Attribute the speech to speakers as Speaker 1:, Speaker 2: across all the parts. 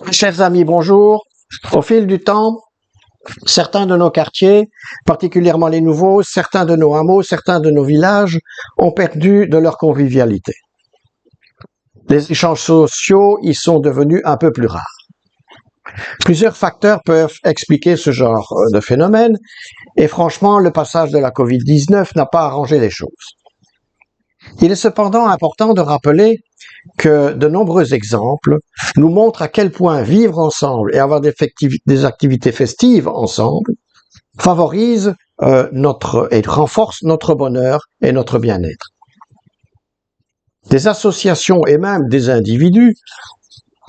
Speaker 1: Chers amis, bonjour. Au fil du temps, certains de nos quartiers, particulièrement les nouveaux, certains de nos hameaux, certains de nos villages, ont perdu de leur convivialité. Les échanges sociaux y sont devenus un peu plus rares. Plusieurs facteurs peuvent expliquer ce genre de phénomène et franchement, le passage de la Covid-19 n'a pas arrangé les choses. Il est cependant important de rappeler que de nombreux exemples nous montrent à quel point vivre ensemble et avoir des activités festives ensemble favorise et renforce notre bonheur et notre bien-être. Des associations et même des individus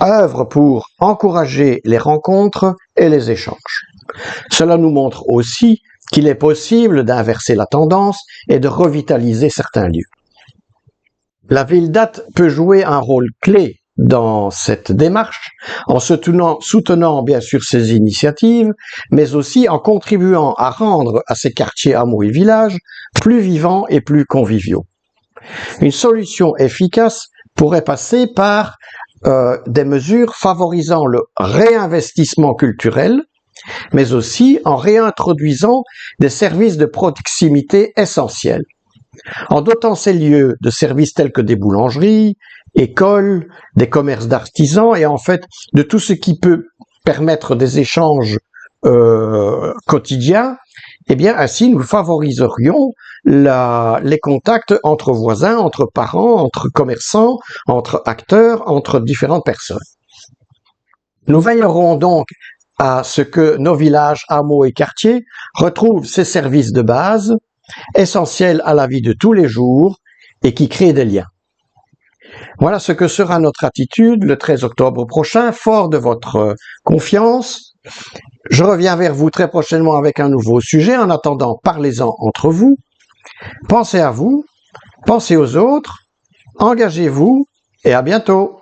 Speaker 1: œuvrent pour encourager les rencontres et les échanges. Cela nous montre aussi qu'il est possible d'inverser la tendance et de revitaliser certains lieux. La ville date peut jouer un rôle clé dans cette démarche en soutenant bien sûr ces initiatives, mais aussi en contribuant à rendre à ces quartiers, hameaux et villages plus vivants et plus conviviaux. Une solution efficace pourrait passer par des mesures favorisant le réinvestissement culturel, mais aussi en réintroduisant des services de proximité essentiels. En dotant ces lieux de services tels que des boulangeries, écoles, des commerces d'artisans et en fait de tout ce qui peut permettre des échanges quotidiens, eh bien ainsi nous favoriserions les contacts entre voisins, entre parents, entre commerçants, entre acteurs, entre différentes personnes. Nous veillerons donc à ce que nos villages, hameaux et quartiers retrouvent ces services de base essentiels à la vie de tous les jours et qui créent des liens. Voilà ce que sera notre attitude le 13 octobre prochain, fort de votre confiance. Je reviens vers vous très prochainement avec un nouveau sujet. En attendant, parlez-en entre vous. Pensez à vous, pensez aux autres, engagez-vous et à bientôt.